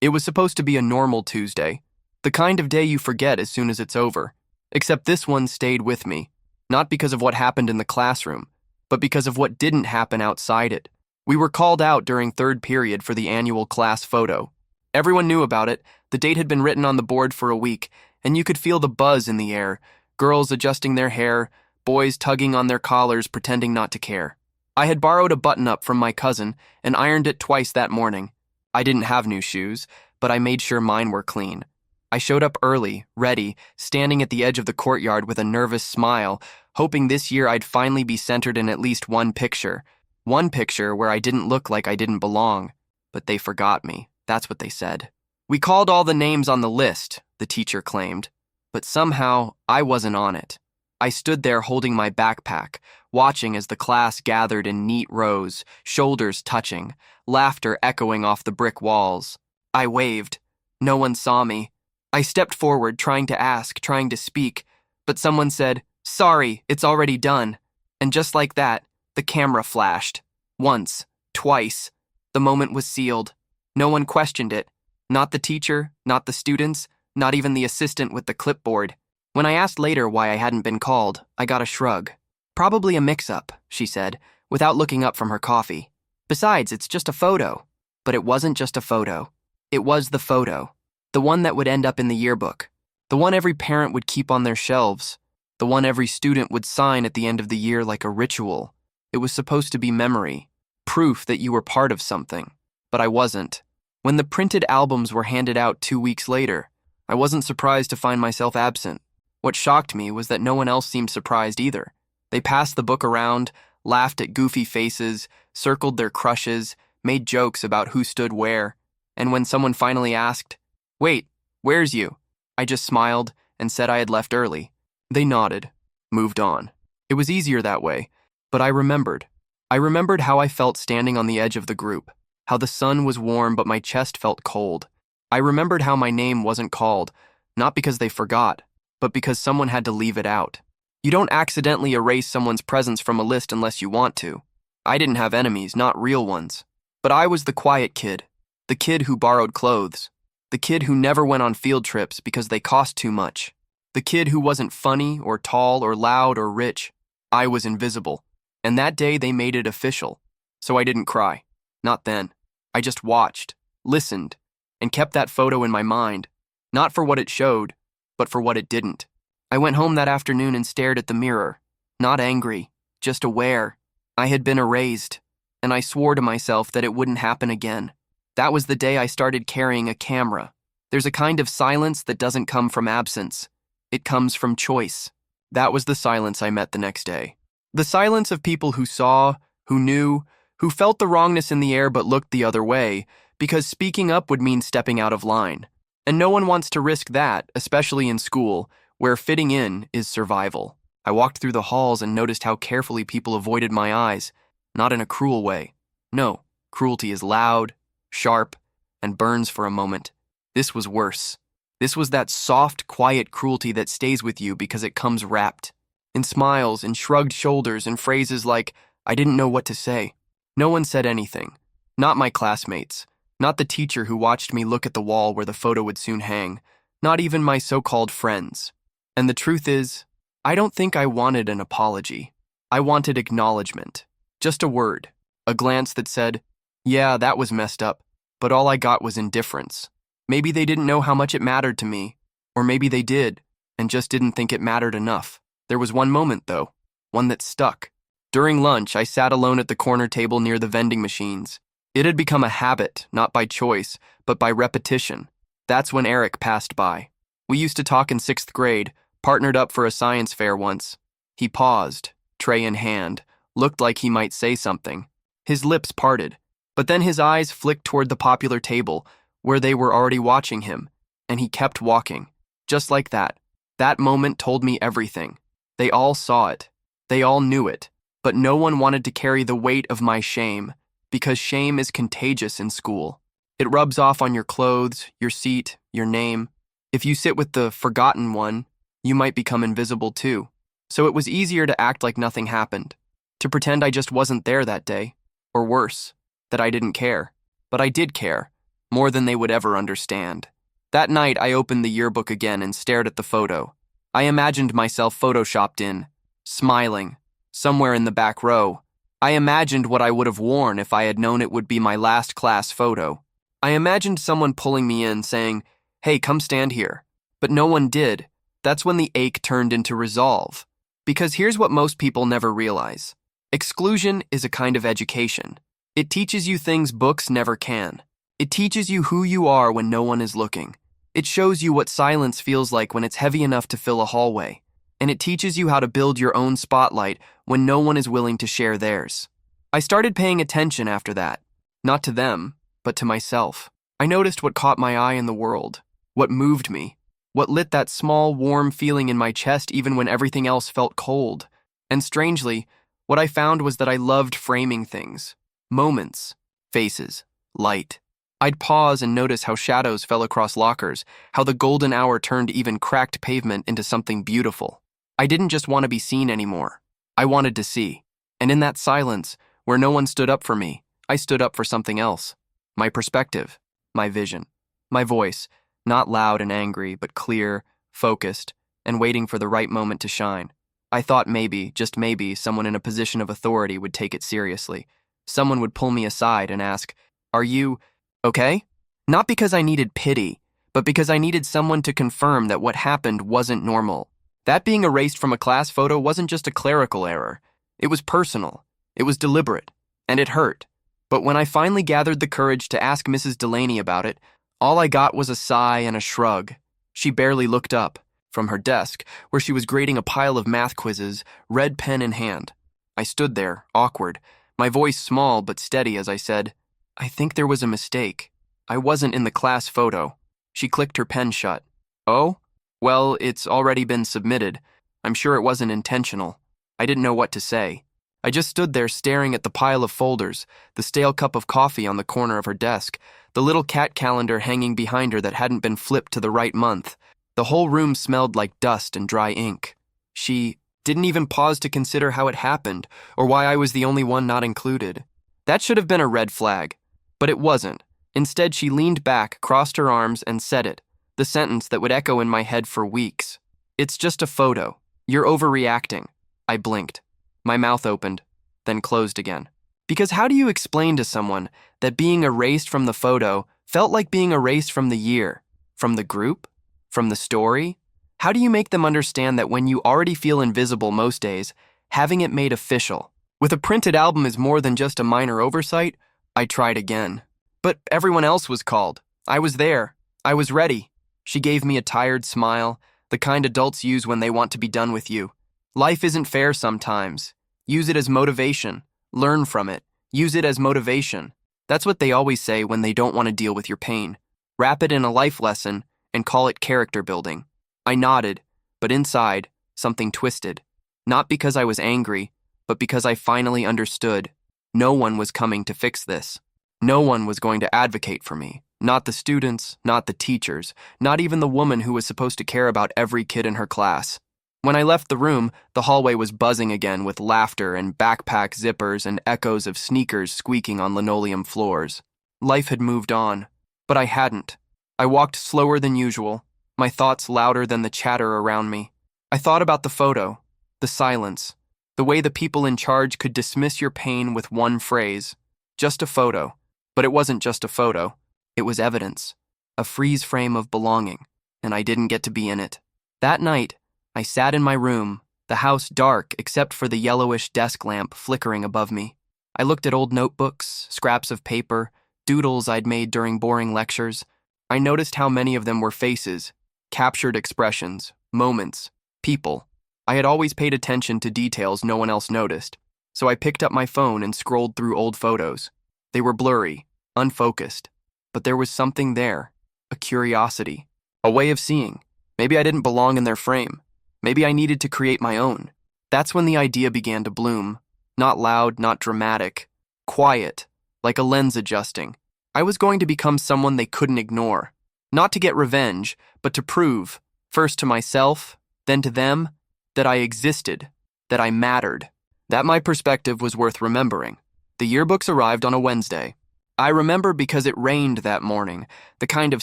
It was supposed to be a normal Tuesday, the kind of day you forget as soon as it's over. Except this one stayed with me, not because of what happened in the classroom, but because of what didn't happen outside it. We were called out during third period for the annual class photo. Everyone knew about it, the date had been written on the board for a week, and you could feel the buzz in the air, girls adjusting their hair, boys tugging on their collars pretending not to care. I had borrowed a button-up from my cousin and ironed it twice that morning. I didn't have new shoes, but I made sure mine were clean. I showed up early, ready, standing at the edge of the courtyard with a nervous smile, hoping this year I'd finally be centered in at least one picture. One picture where I didn't look like I didn't belong. But they forgot me, that's what they said. We called all the names on the list, the teacher claimed. But somehow, I wasn't on it. I stood there holding my backpack, watching as the class gathered in neat rows, shoulders touching, laughter echoing off the brick walls. I waved. No one saw me. I stepped forward, trying to ask, trying to speak, but someone said, "Sorry, it's already done." And just like that, the camera flashed. Once, twice. The moment was sealed. No one questioned it. Not the teacher, not the students, not even the assistant with the clipboard. When I asked later why I hadn't been called, I got a shrug. "Probably a mix-up," she said, without looking up from her coffee. "Besides, it's just a photo." But it wasn't just a photo. It was the photo. The one that would end up in the yearbook. The one every parent would keep on their shelves. The one every student would sign at the end of the year like a ritual. It was supposed to be memory, proof that you were part of something. But I wasn't. When the printed albums were handed out 2 weeks later, I wasn't surprised to find myself absent. What shocked me was that no one else seemed surprised either. They passed the book around, laughed at goofy faces, circled their crushes, made jokes about who stood where, and when someone finally asked, "Wait, where's you?" I just smiled and said I had left early. They nodded, moved on. It was easier that way, but I remembered. I remembered how I felt standing on the edge of the group, how the sun was warm but my chest felt cold. I remembered how my name wasn't called, not because they forgot, but because someone had to leave it out. You don't accidentally erase someone's presence from a list unless you want to. I didn't have enemies, not real ones. But I was the quiet kid, the kid who borrowed clothes, the kid who never went on field trips because they cost too much, the kid who wasn't funny or tall or loud or rich. I was invisible. And that day they made it official. So I didn't cry. Not then. I just watched, listened, and kept that photo in my mind, not for what it showed, but for what it didn't. I went home that afternoon and stared at the mirror, not angry, just aware. I had been erased, and I swore to myself that it wouldn't happen again. That was the day I started carrying a camera. There's a kind of silence that doesn't come from absence. It comes from choice. That was the silence I met the next day. The silence of people who saw, who knew, who felt the wrongness in the air but looked the other way, because speaking up would mean stepping out of line. And no one wants to risk that, especially in school, where fitting in is survival. I walked through the halls and noticed how carefully people avoided my eyes, not in a cruel way. No, cruelty is loud, sharp, and burns for a moment. This was worse. This was that soft, quiet cruelty that stays with you because it comes wrapped in smiles and shrugged shoulders and phrases like, "I didn't know what to say." No one said anything. Not my classmates. Not the teacher who watched me look at the wall where the photo would soon hang. Not even my so-called friends. And the truth is, I don't think I wanted an apology. I wanted acknowledgement. Just a word. A glance that said, "Yeah, that was messed up," but all I got was indifference. Maybe they didn't know how much it mattered to me, or maybe they did, and just didn't think it mattered enough. There was one moment, though, one that stuck. During lunch, I sat alone at the corner table near the vending machines. It had become a habit, not by choice, but by repetition. That's when Eric passed by. We used to talk in 6th grade, partnered up for a science fair once. He paused, tray in hand, looked like he might say something. His lips parted, but then his eyes flicked toward the popular table, where they were already watching him, and he kept walking. Just like that. That moment told me everything. They all saw it. They all knew it. But no one wanted to carry the weight of my shame, because shame is contagious in school. It rubs off on your clothes, your seat, your name. If you sit with the forgotten one, you might become invisible too. So it was easier to act like nothing happened, to pretend I just wasn't there that day, or worse, that I didn't care. But I did care. more than they would ever understand. That night, I opened the yearbook again and stared at the photo. I imagined myself photoshopped in, smiling, somewhere in the back row. I imagined what I would have worn if I had known it would be my last class photo. I imagined someone pulling me in, saying, "Hey, come stand here." But no one did. That's when the ache turned into resolve. Because here's what most people never realize. Exclusion is a kind of education. It teaches you things books never can. It teaches you who you are when no one is looking. It shows you what silence feels like when it's heavy enough to fill a hallway. And it teaches you how to build your own spotlight when no one is willing to share theirs. I started paying attention after that. Not to them, but to myself. I noticed what caught my eye in the world, what moved me, what lit that small, warm feeling in my chest even when everything else felt cold. And strangely, what I found was that I loved framing things. Moments, faces, light. I'd pause and notice how shadows fell across lockers, how the golden hour turned even cracked pavement into something beautiful. I didn't just want to be seen anymore. I wanted to see. And in that silence, where no one stood up for me, I stood up for something else. My perspective, my vision, my voice, not loud and angry, but clear, focused, and waiting for the right moment to shine. I thought maybe, just maybe, someone in a position of authority would take it seriously. Someone would pull me aside and ask, "Are you okay?" Not because I needed pity, but because I needed someone to confirm that what happened wasn't normal. That being erased from a class photo wasn't just a clerical error. It was personal. It was deliberate. And it hurt. But when I finally gathered the courage to ask Mrs. Delaney about it, all I got was a sigh and a shrug. She barely looked up from her desk, where she was grading a pile of math quizzes, red pen in hand. I stood there, awkward, my voice small but steady as I said, "I think there was a mistake. I wasn't in the class photo." She clicked her pen shut. "Oh? Well, it's already been submitted. I'm sure it wasn't intentional." I didn't know what to say. I just stood there staring at the pile of folders, the stale cup of coffee on the corner of her desk, the little cat calendar hanging behind her that hadn't been flipped to the right month. The whole room smelled like dust and dry ink. She didn't even pause to consider how it happened or why I was the only one not included. That should have been a red flag, but it wasn't. Instead, she leaned back, crossed her arms, and said it, the sentence that would echo in my head for weeks. "It's just a photo. You're overreacting." I blinked. My mouth opened, then closed again. Because how do you explain to someone that being erased from the photo felt like being erased from the year, from the group, from the story? How do you make them understand that when you already feel invisible most days, having it made official, with a printed album is more than just a minor oversight? I tried again. But everyone else was called. I was there. I was ready. She gave me a tired smile, the kind adults use when they want to be done with you. Life isn't fair sometimes. Use it as motivation. Learn from it. Use it as motivation. That's what they always say when they don't want to deal with your pain. Wrap it in a life lesson and call it character building. I nodded, but inside, something twisted. Not because I was angry, but because I finally understood. No one was coming to fix this. No one was going to advocate for me. Not the students, not the teachers, not even the woman who was supposed to care about every kid in her class. When I left the room, the hallway was buzzing again with laughter and backpack zippers and echoes of sneakers squeaking on linoleum floors. Life had moved on, but I hadn't. I walked slower than usual, my thoughts louder than the chatter around me. I thought about the photo, the silence, the way the people in charge could dismiss your pain with one phrase. Just a photo. But it wasn't just a photo. It was evidence, a freeze frame of belonging, and I didn't get to be in it. That night, I sat in my room, the house dark except for the yellowish desk lamp flickering above me. I looked at old notebooks, scraps of paper, doodles I'd made during boring lectures. I noticed how many of them were faces, captured expressions, moments, people. I had always paid attention to details no one else noticed, so I picked up my phone and scrolled through old photos. They were blurry, unfocused, but there was something there, a curiosity, a way of seeing. Maybe I didn't belong in their frame. Maybe I needed to create my own. That's when the idea began to bloom. Not loud, not dramatic. Quiet, like a lens adjusting. I was going to become someone they couldn't ignore. Not to get revenge, but to prove, first to myself, then to them, that I existed, that I mattered, that my perspective was worth remembering. The yearbooks arrived on a Wednesday. I remember because it rained that morning, the kind of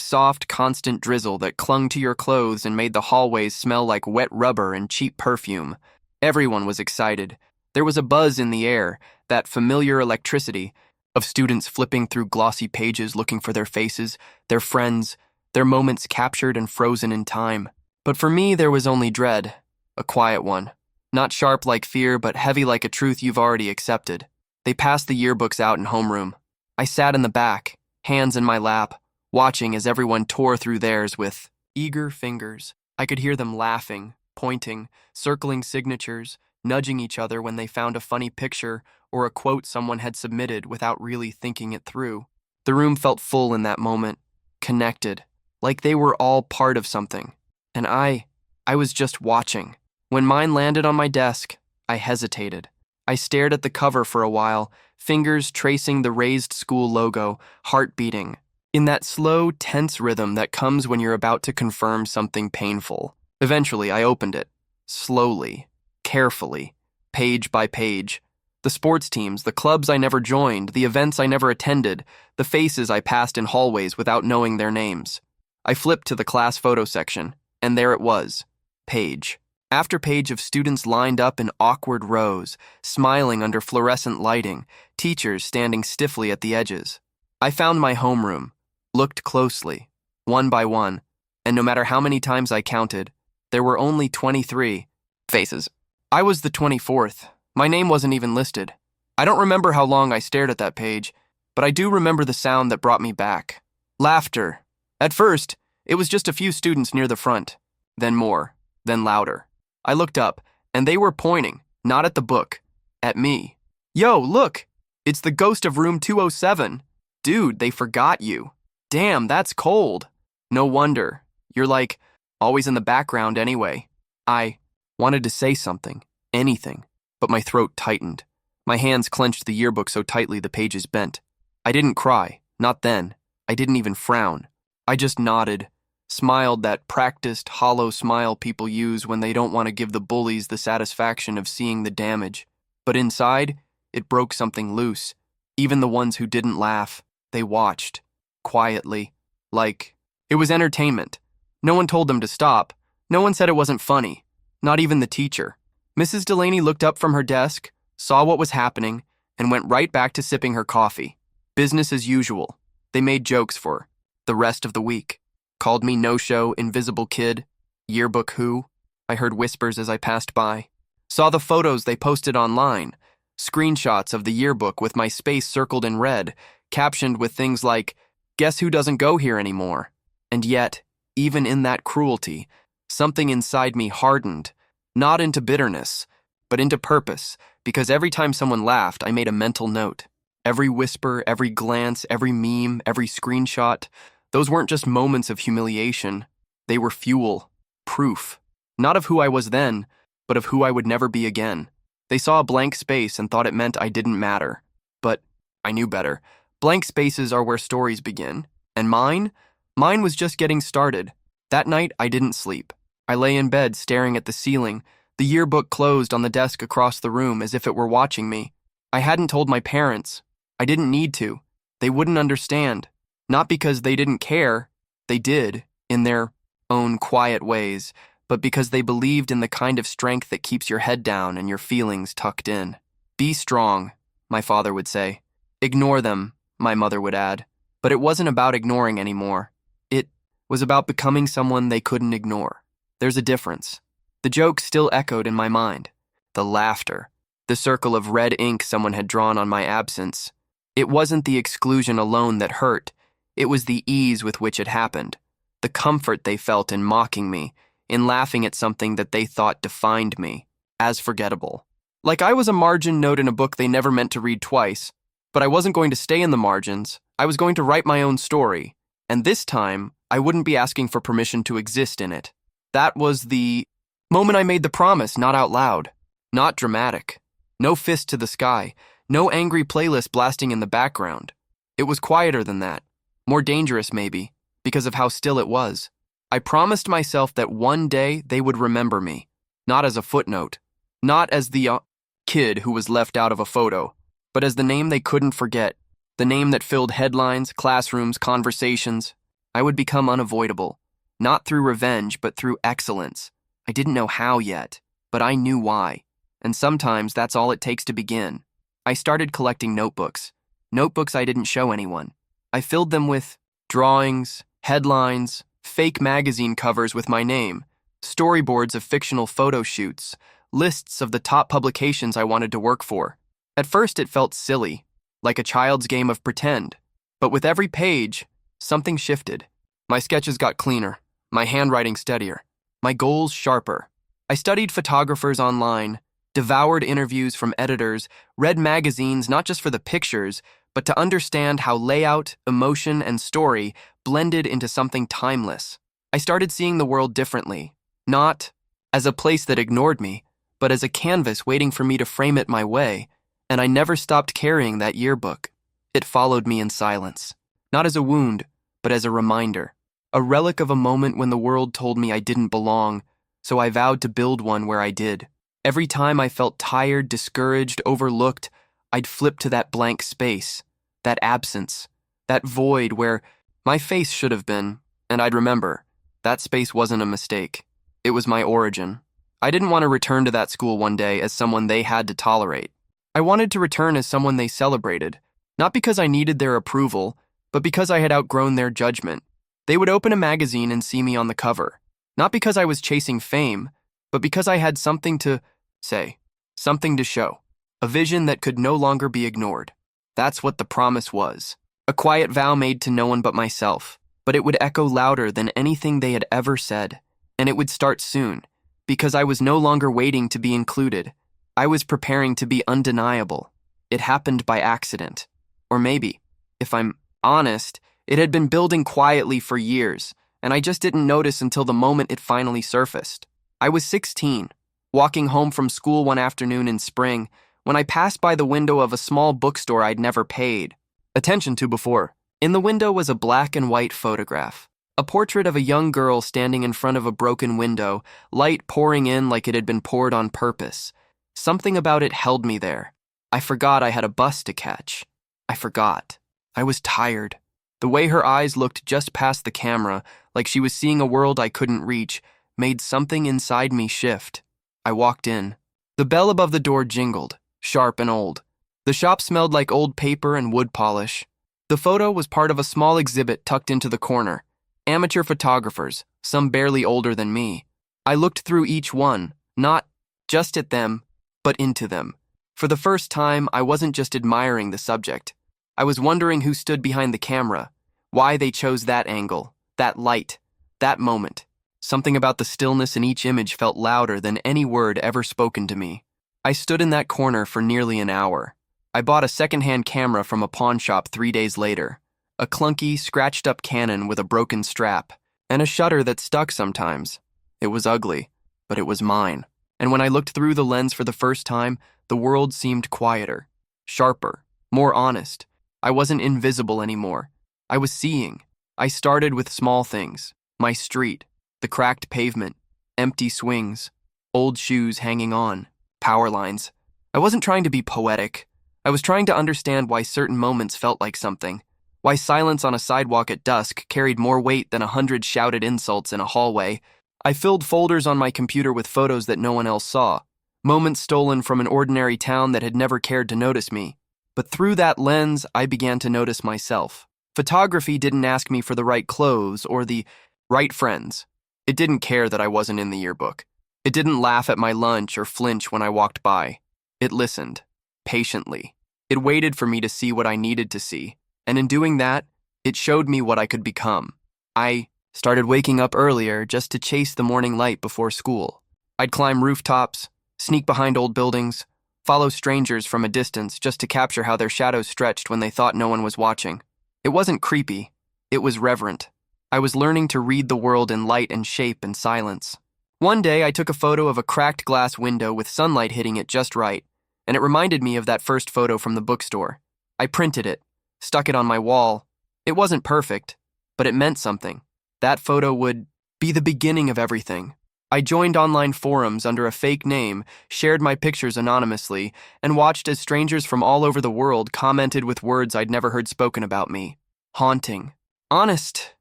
soft, constant drizzle that clung to your clothes and made the hallways smell like wet rubber and cheap perfume. Everyone was excited. There was a buzz in the air, that familiar electricity, of students flipping through glossy pages looking for their faces, their friends, their moments captured and frozen in time. But for me, there was only dread, a quiet one. Not sharp like fear, but heavy like a truth you've already accepted. They passed the yearbooks out in homeroom. I sat in the back, hands in my lap, watching as everyone tore through theirs with eager fingers. I could hear them laughing, pointing, circling signatures, nudging each other when they found a funny picture or a quote someone had submitted without really thinking it through. The room felt full in that moment, connected, like they were all part of something. And I was just watching. When mine landed on my desk, I hesitated. I stared at the cover for a while, fingers tracing the raised school logo, heart beating, in that slow, tense rhythm that comes when you're about to confirm something painful. Eventually, I opened it, slowly, carefully, page by page. The sports teams, the clubs I never joined, the events I never attended, the faces I passed in hallways without knowing their names. I flipped to the class photo section, and there it was, page after page of students lined up in awkward rows, smiling under fluorescent lighting, teachers standing stiffly at the edges. I found my homeroom, looked closely, one by one, and no matter how many times I counted, there were only 23 faces. I was the 24th. My name wasn't even listed. I don't remember how long I stared at that page, but I do remember the sound that brought me back. Laughter. At first, it was just a few students near the front, then more, then louder. I looked up, and they were pointing, not at the book, at me. Yo, look! It's the ghost of room 207. Dude, they forgot you. Damn, that's cold. No wonder. You're like, always in the background anyway. I wanted to say something, anything, but my throat tightened. My hands clenched the yearbook so tightly the pages bent. I didn't cry, not then. I didn't even frown. I just nodded. Smiled that practiced, hollow smile people use when they don't want to give the bullies the satisfaction of seeing the damage. But inside, it broke something loose. Even the ones who didn't laugh, they watched, quietly, like it was entertainment. No one told them to stop. No one said it wasn't funny. Not even the teacher. Mrs. Delaney looked up from her desk, saw what was happening, and went right back to sipping her coffee. Business as usual. They made jokes for the rest of the week. Called me no-show, invisible kid, yearbook who? I heard whispers as I passed by. Saw the photos they posted online, screenshots of the yearbook with my space circled in red, captioned with things like, "Guess who doesn't go here anymore?" And yet, even in that cruelty, something inside me hardened, not into bitterness, but into purpose, because every time someone laughed, I made a mental note. Every whisper, every glance, every meme, every screenshot, those weren't just moments of humiliation. They were fuel, proof, not of who I was then, but of who I would never be again. They saw a blank space and thought it meant I didn't matter. But I knew better. Blank spaces are where stories begin. And mine was just getting started. That night, I didn't sleep. I lay in bed staring at the ceiling, the yearbook closed on the desk across the room as if it were watching me. I hadn't told my parents. I didn't need to. They wouldn't understand. Not because they didn't care, they did, in their own quiet ways, but because they believed in the kind of strength that keeps your head down and your feelings tucked in. Be strong, my father would say. Ignore them, my mother would add. But it wasn't about ignoring anymore. It was about becoming someone they couldn't ignore. There's a difference. The joke still echoed in my mind. The laughter, the circle of red ink someone had drawn on my absence. It wasn't the exclusion alone that hurt. It was the ease with which it happened, the comfort they felt in mocking me, in laughing at something that they thought defined me, as forgettable. Like I was a margin note in a book they never meant to read twice, but I wasn't going to stay in the margins. I was going to write my own story, and this time, I wouldn't be asking for permission to exist in it. That was the moment I made the promise, not out loud, not dramatic. No fist to the sky, no angry playlist blasting in the background. It was quieter than that. More dangerous, maybe, because of how still it was. I promised myself that one day they would remember me, not as a footnote, not as the kid who was left out of a photo, but as the name they couldn't forget, The name that filled headlines, classrooms, conversations. I would become unavoidable. Not through revenge, but through excellence. I didn't know how yet, but I knew why. And sometimes that's all it takes to begin. I started collecting notebooks. Notebooks I didn't show anyone. I filled them with drawings, headlines, fake magazine covers with my name, storyboards of fictional photo shoots, lists of the top publications I wanted to work for. At first it felt silly, like a child's game of pretend. But with every page, something shifted. My sketches got cleaner, my handwriting steadier, my goals sharper. I studied photographers online, devoured interviews from editors, read magazines not just for the pictures, but to understand how layout, emotion, and story blended into something timeless. I started seeing the world differently, not as a place that ignored me, but as a canvas waiting for me to frame it my way, and I never stopped carrying that yearbook. It followed me in silence, not as a wound, but as a reminder, a relic of a moment when the world told me I didn't belong, so I vowed to build one where I did. Every time I felt tired, discouraged, overlooked, I'd flip to that blank space, that absence, that void where my face should have been, and I'd remember, that space wasn't a mistake. It was my origin. I didn't want to return to that school one day as someone they had to tolerate. I wanted to return as someone they celebrated, not because I needed their approval, but because I had outgrown their judgment. They would open a magazine and see me on the cover, not because I was chasing fame, but because I had something to say, something to show, a vision that could no longer be ignored. That's what the promise was, a quiet vow made to no one but myself, but it would echo louder than anything they had ever said, and it would start soon, because I was no longer waiting to be included. I was preparing to be undeniable. It happened by accident. Or maybe, if I'm honest, it had been building quietly for years, and I just didn't notice until the moment it finally surfaced. I was 16, walking home from school one afternoon in spring, when I passed by the window of a small bookstore I'd never paid attention to before. In the window was a black and white photograph, a portrait of a young girl standing in front of a broken window, light pouring in like it had been poured on purpose. Something about it held me there. I forgot I had a bus to catch. I forgot. I was tired. The way her eyes looked just past the camera, like she was seeing a world I couldn't reach, made something inside me shift. I walked in. The bell above the door jingled, sharp and old. The shop smelled like old paper and wood polish. The photo was part of a small exhibit tucked into the corner. Amateur photographers, some barely older than me. I looked through each one, not just at them, but into them. For the first time, I wasn't just admiring the subject. I was wondering who stood behind the camera, why they chose that angle, that light, that moment. Something about the stillness in each image felt louder than any word ever spoken to me. I stood in that corner for nearly an hour. I bought a secondhand camera from a pawn shop 3 days later, a clunky, scratched-up Canon with a broken strap, and a shutter that stuck sometimes. It was ugly, but it was mine. And when I looked through the lens for the first time, the world seemed quieter, sharper, more honest. I wasn't invisible anymore. I was seeing. I started with small things. My street, the cracked pavement, empty swings, old shoes hanging on, power lines. I wasn't trying to be poetic. I was trying to understand why certain moments felt like something, why silence on a sidewalk at dusk carried more weight than 100 shouted insults in a hallway. I filled folders on my computer with photos that no one else saw, moments stolen from an ordinary town that had never cared to notice me. But through that lens, I began to notice myself. Photography didn't ask me for the right clothes or the right friends. It didn't care that I wasn't in the yearbook. It didn't laugh at my lunch or flinch when I walked by. It listened, patiently. It waited for me to see what I needed to see, and in doing that, it showed me what I could become. I started waking up earlier just to chase the morning light before school. I'd climb rooftops, sneak behind old buildings, follow strangers from a distance just to capture how their shadows stretched when they thought no one was watching. It wasn't creepy, it was reverent. I was learning to read the world in light and shape and silence. One day I took a photo of a cracked glass window with sunlight hitting it just right, and it reminded me of that first photo from the bookstore. I printed it, stuck it on my wall. It wasn't perfect, but it meant something. That photo would be the beginning of everything. I joined online forums under a fake name, shared my pictures anonymously, and watched as strangers from all over the world commented with words I'd never heard spoken about me. Haunting. Honest.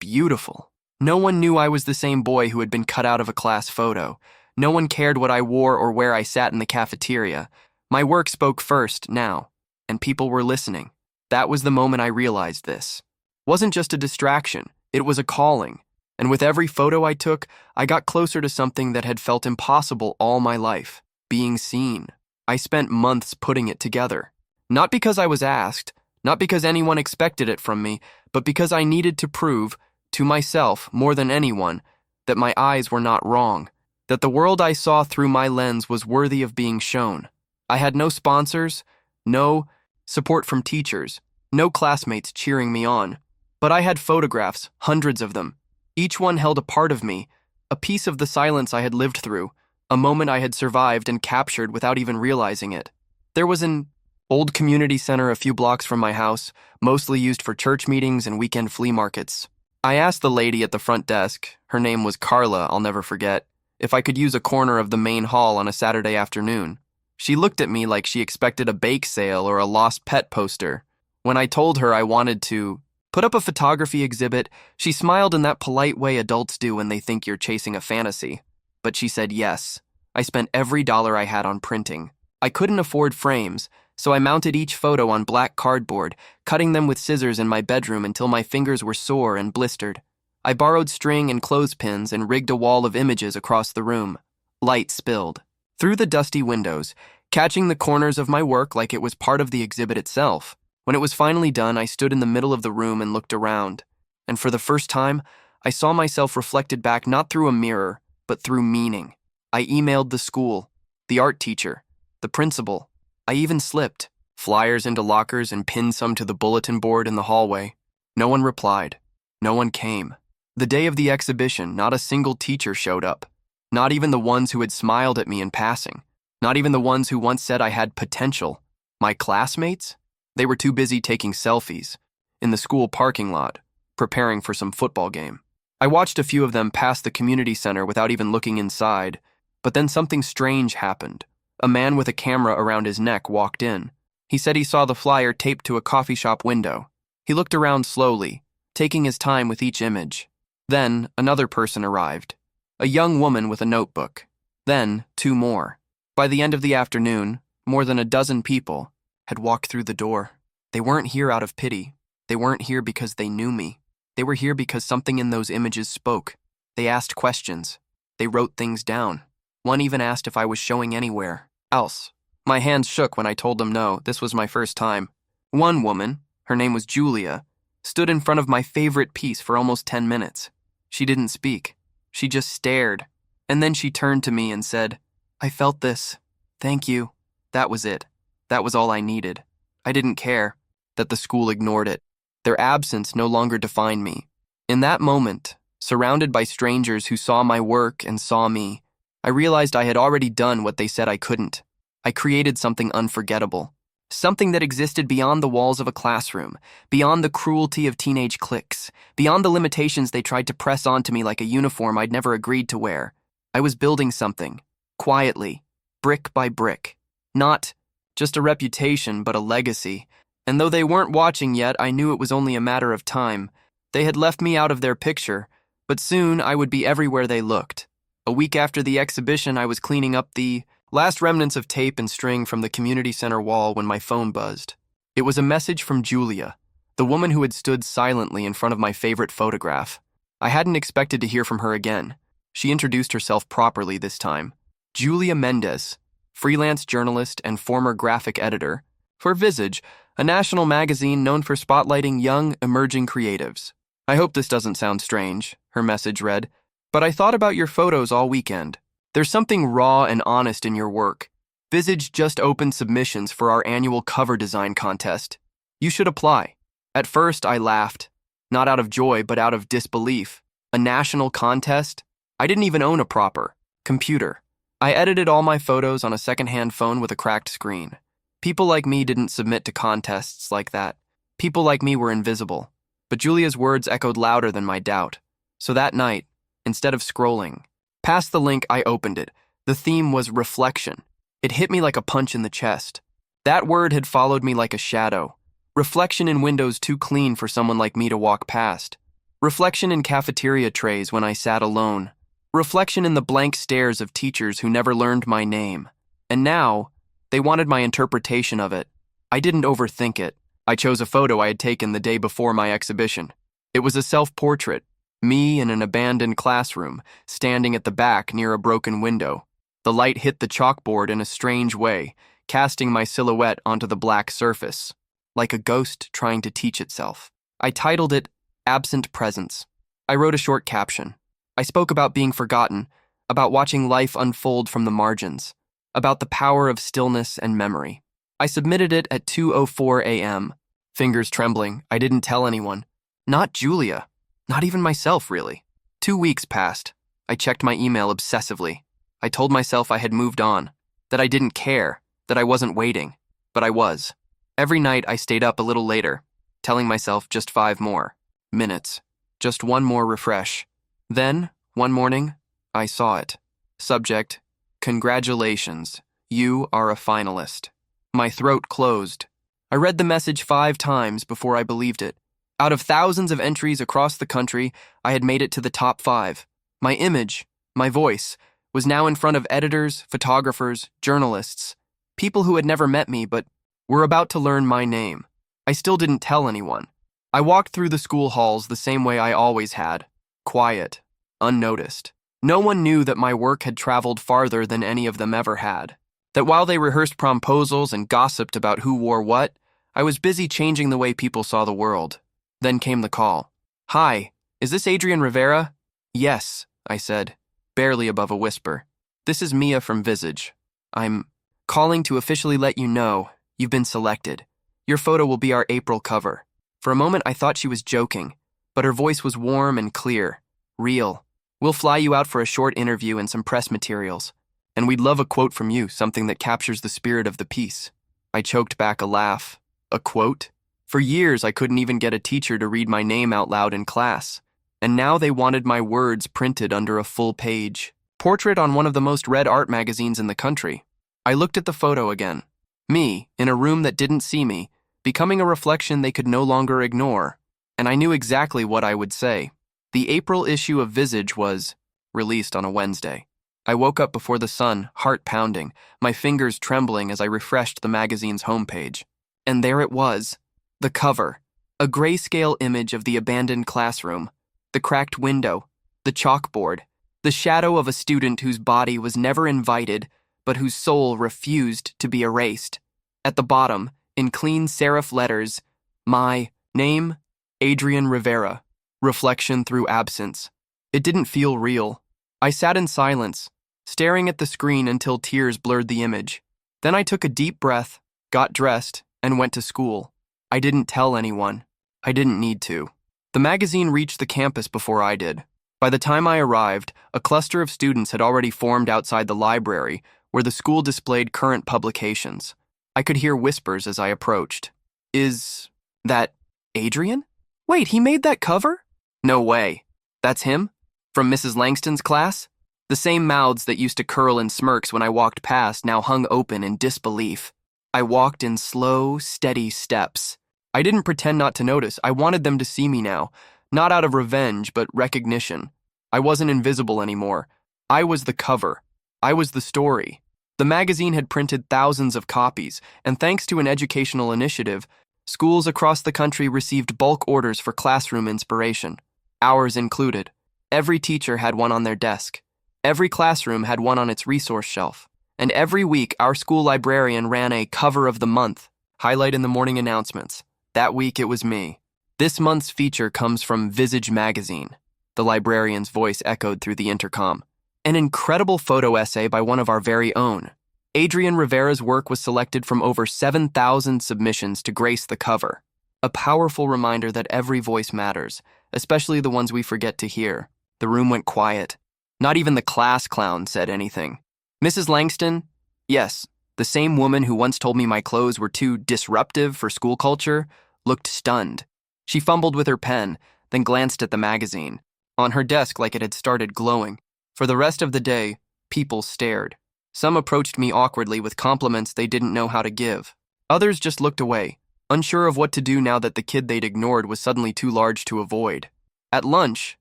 Beautiful. No one knew I was the same boy who had been cut out of a class photo. No one cared what I wore or where I sat in the cafeteria. My work spoke first, now, and people were listening. That was the moment I realized this. Wasn't just a distraction, it was a calling. And with every photo I took, I got closer to something that had felt impossible all my life, being seen. I spent months putting it together. Not because I was asked, not because anyone expected it from me, but because I needed to prove, to myself more than anyone, that my eyes were not wrong, that the world I saw through my lens was worthy of being shown. I had no sponsors, no support from teachers, no classmates cheering me on, but I had photographs, hundreds of them. Each one held a part of me, a piece of the silence I had lived through, a moment I had survived and captured without even realizing it. There was an old community center a few blocks from my house, mostly used for church meetings and weekend flea markets. I asked the lady at the front desk, her name was Carla, I'll never forget, if I could use a corner of the main hall on a Saturday afternoon. She looked at me like she expected a bake sale or a lost pet poster. When I told her I wanted to put up a photography exhibit, she smiled in that polite way adults do when they think you're chasing a fantasy. But she said yes. I spent every dollar I had on printing. I couldn't afford frames, so I mounted each photo on black cardboard, cutting them with scissors in my bedroom until my fingers were sore and blistered. I borrowed string and clothespins and rigged a wall of images across the room. Light spilled through the dusty windows, catching the corners of my work like it was part of the exhibit itself. When it was finally done, I stood in the middle of the room and looked around. And for the first time, I saw myself reflected back not through a mirror, but through meaning. I emailed the school, the art teacher, the principal. I even slipped flyers into lockers and pinned some to the bulletin board in the hallway. No one replied. No one came. The day of the exhibition, not a single teacher showed up. Not even the ones who had smiled at me in passing. Not even the ones who once said I had potential. My classmates? They were too busy taking selfies in the school parking lot, preparing for some football game. I watched a few of them pass the community center without even looking inside, but then something strange happened. A man with a camera around his neck walked in. He said he saw the flyer taped to a coffee shop window. He looked around slowly, taking his time with each image. Then another person arrived, a young woman with a notebook. Then 2 more. By the end of the afternoon, more than a dozen people had walked through the door. They weren't here out of pity. They weren't here because they knew me. They were here because something in those images spoke. They asked questions. They wrote things down. One even asked if I was showing anywhere else. My hands shook when I told them no, this was my first time. One woman, her name was Julia, stood in front of my favorite piece for almost 10 minutes. She didn't speak. She just stared. And then she turned to me and said, "I felt this. Thank you." That was it. That was all I needed. I didn't care that the school ignored it. Their absence no longer defined me. In that moment, surrounded by strangers who saw my work and saw me, I realized I had already done what they said I couldn't. I created something unforgettable. Something that existed beyond the walls of a classroom, beyond the cruelty of teenage cliques, beyond the limitations they tried to press onto me like a uniform I'd never agreed to wear. I was building something, quietly, brick by brick. Not just a reputation, but a legacy. And though they weren't watching yet, I knew it was only a matter of time. They had left me out of their picture, but soon I would be everywhere they looked. A week after the exhibition, I was cleaning up the last remnants of tape and string from the community center wall when my phone buzzed. It was a message from Julia, the woman who had stood silently in front of my favorite photograph. I hadn't expected to hear from her again. She introduced herself properly this time. Julia Mendez, freelance journalist and former graphic editor for Visage, a national magazine known for spotlighting young, emerging creatives. "I hope this doesn't sound strange," her message read, "but I thought about your photos all weekend. There's something raw and honest in your work. Visage just opened submissions for our annual cover design contest. You should apply." At first, I laughed, not out of joy, but out of disbelief. A national contest? I didn't even own a proper computer. I edited all my photos on a second-hand phone with a cracked screen. People like me didn't submit to contests like that. People like me were invisible. But Julia's words echoed louder than my doubt. So that night, instead of scrolling, Past the link, I opened it. The theme was reflection. It hit me like a punch in the chest. That word had followed me like a shadow. Reflection in windows too clean for someone like me to walk past. Reflection in cafeteria trays when I sat alone. Reflection in the blank stares of teachers who never learned my name. And now, they wanted my interpretation of it. I didn't overthink it. I chose a photo I had taken the day before my exhibition. It was a self-portrait, me in an abandoned classroom, standing at the back near a broken window. The light hit the chalkboard in a strange way, casting my silhouette onto the black surface, like a ghost trying to teach itself. I titled it, Absent Presence. I wrote a short caption. I spoke about being forgotten, about watching life unfold from the margins, about the power of stillness and memory. I submitted it at 2:04 a.m. Fingers trembling, I didn't tell anyone. Not Julia. Not even myself, really. 2 weeks passed. I checked my email obsessively. I told myself I had moved on, that I didn't care, that I wasn't waiting. But I was. Every night I stayed up a little later, telling myself just 5 more minutes, just one more refresh. Then, one morning, I saw it. Subject, congratulations, you are a finalist. My throat closed. I read the message 5 times before I believed it. Out of thousands of entries across the country, I had made it to the top 5. My image, my voice, was now in front of editors, photographers, journalists, people who had never met me but were about to learn my name. I still didn't tell anyone. I walked through the school halls the same way I always had, quiet, unnoticed. No one knew that my work had traveled farther than any of them ever had. That while they rehearsed promposals and gossiped about who wore what, I was busy changing the way people saw the world. Then came the call. Hi, is this Adrian Rivera? Yes, I said, barely above a whisper. This is Mia from Visage. I'm calling to officially let you know you've been selected. Your photo will be our April cover. For a moment, I thought she was joking, but her voice was warm and clear, real. We'll fly you out for a short interview and some press materials, and we'd love a quote from you, something that captures the spirit of the piece. I choked back a laugh. A quote? For years, I couldn't even get a teacher to read my name out loud in class, and now they wanted my words printed under a full page. Portrait on one of the most read art magazines in the country. I looked at the photo again. Me, in a room that didn't see me, becoming a reflection they could no longer ignore, and I knew exactly what I would say. The April issue of Visage was released on a Wednesday. I woke up before the sun, heart pounding, my fingers trembling as I refreshed the magazine's homepage. And there it was, the cover, a grayscale image of the abandoned classroom, the cracked window, the chalkboard, the shadow of a student whose body was never invited, but whose soul refused to be erased. At the bottom, in clean serif letters, my name, Adrian Rivera, reflection through absence. It didn't feel real. I sat in silence, staring at the screen until tears blurred the image. Then I took a deep breath, got dressed, and went to school. I didn't tell anyone. I didn't need to. The magazine reached the campus before I did. By the time I arrived, a cluster of students had already formed outside the library where the school displayed current publications. I could hear whispers as I approached. Is that Adrian? Wait, he made that cover? No way. That's him? From Mrs. Langston's class? The same mouths that used to curl in smirks when I walked past now hung open in disbelief. I walked in slow, steady steps. I didn't pretend not to notice. I wanted them to see me now, not out of revenge, but recognition. I wasn't invisible anymore. I was the cover. I was the story. The magazine had printed thousands of copies, and thanks to an educational initiative, schools across the country received bulk orders for classroom inspiration. Ours included. Every teacher had one on their desk. Every classroom had one on its resource shelf. And every week, our school librarian ran a cover of the month, highlight in the morning announcements. That week, it was me. This month's feature comes from Visage magazine. The librarian's voice echoed through the intercom. An incredible photo essay by one of our very own. Adrian Rivera's work was selected from over 7,000 submissions to grace the cover. A powerful reminder that every voice matters, especially the ones we forget to hear. The room went quiet. Not even the class clown said anything. Mrs. Langston? Yes, the same woman who once told me my clothes were too disruptive for school culture, looked stunned. She fumbled with her pen, then glanced at the magazine. On her desk like it had started glowing. For the rest of the day, people stared. Some approached me awkwardly with compliments they didn't know how to give. Others just looked away, unsure of what to do now that the kid they'd ignored was suddenly too large to avoid. At lunch,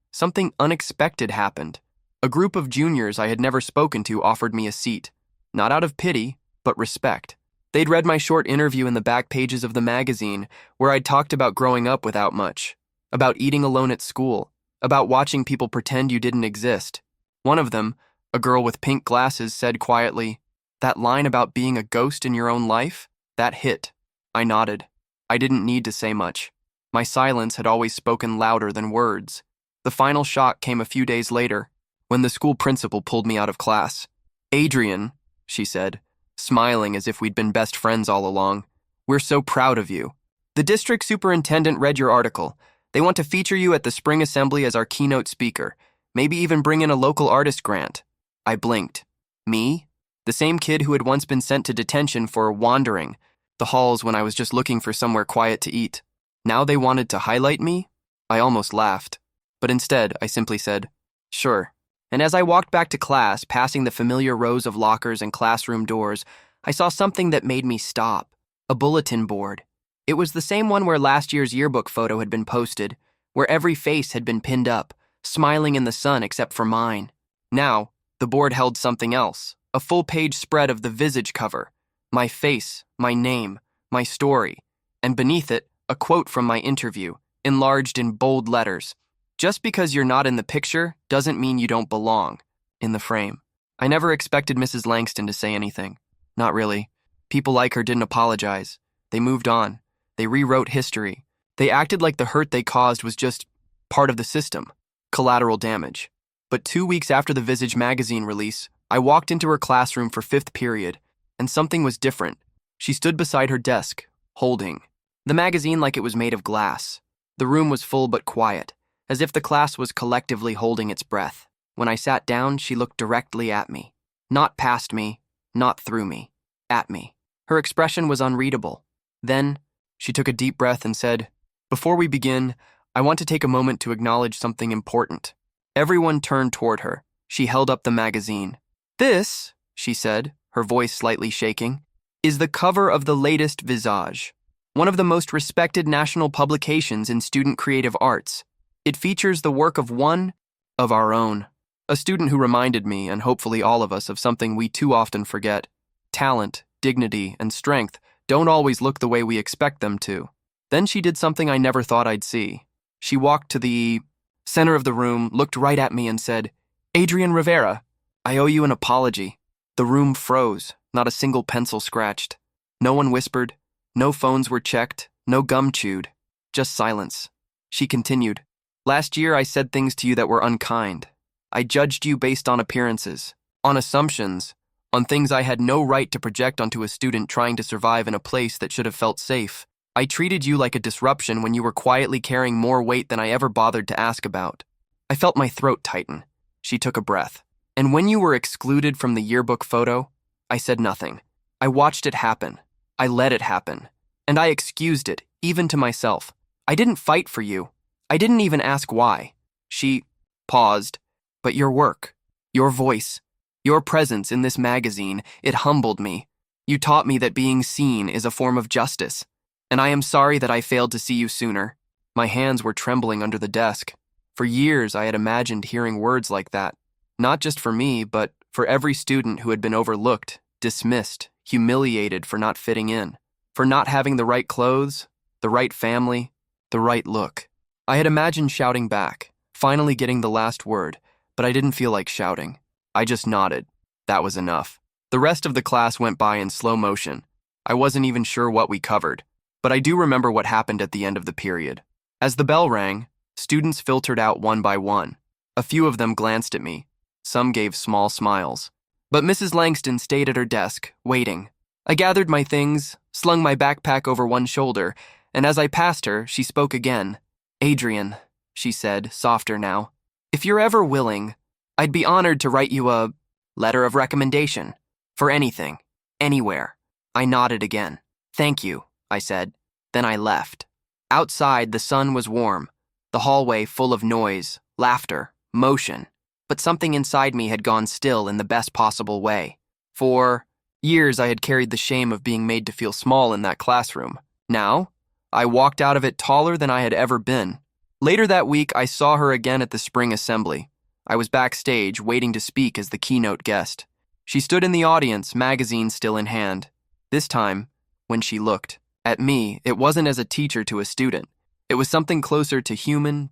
something unexpected happened. A group of juniors I had never spoken to offered me a seat, not out of pity, but respect. They'd read my short interview in the back pages of the magazine, where I'd talked about growing up without much, about eating alone at school, about watching people pretend you didn't exist. One of them, a girl with pink glasses, said quietly, "That line about being a ghost in your own life? That hit." I nodded. I didn't need to say much. My silence had always spoken louder than words. The final shock came a few days later, when the school principal pulled me out of class. "Adrian," she said, smiling as if we'd been best friends all along, "we're so proud of you. The district superintendent read your article. They want to feature you at the spring assembly as our keynote speaker, maybe even bring in a local artist grant." I blinked. Me? The same kid who had once been sent to detention for wandering the halls when I was just looking for somewhere quiet to eat. Now they wanted to highlight me? I almost laughed. But instead, I simply said, "Sure." And as I walked back to class, passing the familiar rows of lockers and classroom doors, I saw something that made me stop. A bulletin board. It was the same one where last year's yearbook photo had been posted, where every face had been pinned up, smiling in the sun except for mine. Now, the board held something else, a full-page spread of the Visage cover, my face, my name, my story, and beneath it, a quote from my interview, enlarged in bold letters. "Just because you're not in the picture doesn't mean you don't belong," in the frame. I never expected Mrs. Langston to say anything. Not really. People like her didn't apologize. They moved on. They rewrote history. They acted like the hurt they caused was just part of the system, collateral damage. But 2 weeks after the Visage magazine release, I walked into her classroom for 5th period, and something was different. She stood beside her desk, holding the magazine like it was made of glass. The room was full but quiet, as if the class was collectively holding its breath. When I sat down, she looked directly at me. Not past me, not through me, at me. Her expression was unreadable. Then, she took a deep breath and said, "Before we begin, I want to take a moment to acknowledge something important." Everyone turned toward her. She held up the magazine. "This," she said, her voice slightly shaking, "is the cover of the latest Visage, one of the most respected national publications in student creative arts. It features the work of one of our own, a student who reminded me, and hopefully all of us, of something we too often forget. Talent, dignity, and strength don't always look the way we expect them to." Then she did something I never thought I'd see. She walked to the center of the room, looked right at me, and said, "Adrian Rivera, I owe you an apology." The room froze, not a single pencil scratched. No one whispered, no phones were checked, no gum chewed, just silence. She continued, "Last year I said things to you that were unkind. I judged you based on appearances, on assumptions, on things I had no right to project onto a student trying to survive in a place that should have felt safe. I treated you like a disruption when you were quietly carrying more weight than I ever bothered to ask about." I felt my throat tighten. She took a breath. "And when you were excluded from the yearbook photo, I said nothing. I watched it happen. I let it happen. And I excused it, even to myself. I didn't fight for you. I didn't even ask why." She paused. "But your work, your voice, your presence in this magazine, it humbled me. You taught me that being seen is a form of justice. And I am sorry that I failed to see you sooner." My hands were trembling under the desk. For years, I had imagined hearing words like that. Not just for me, but for every student who had been overlooked, dismissed, humiliated for not fitting in, for not having the right clothes, the right family, the right look. I had imagined shouting back, finally getting the last word, but I didn't feel like shouting. I just nodded. That was enough. The rest of the class went by in slow motion. I wasn't even sure what we covered, but I do remember what happened at the end of the period. As the bell rang, students filtered out one by one. A few of them glanced at me. Some gave small smiles. But Mrs. Langston stayed at her desk, waiting. I gathered my things, slung my backpack over one shoulder, and as I passed her, she spoke again. "Adrian," she said, softer now, "if you're ever willing, I'd be honored to write you a letter of recommendation. For anything. Anywhere." I nodded again. "Thank you," I said. Then I left. Outside, the sun was warm, the hallway full of noise, laughter, motion. but something inside me had gone still in the best possible way. For years, I had carried the shame of being made to feel small in that classroom. Now, I walked out of it taller than I had ever been. Later that week, I saw her again at the spring assembly. I was backstage, waiting to speak as the keynote guest. She stood in the audience, magazine still in hand. This time, when she looked at me, it wasn't as a teacher to a student. It was something closer to human,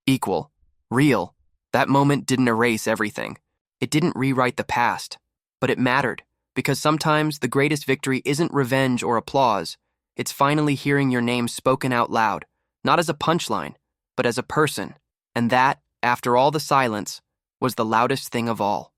equal, real. That moment didn't erase everything. It didn't rewrite the past. But it mattered, because sometimes the greatest victory isn't revenge or applause. It's finally hearing your name spoken out loud, not as a punchline, but as a person. And that, after all the silence, was the loudest thing of all.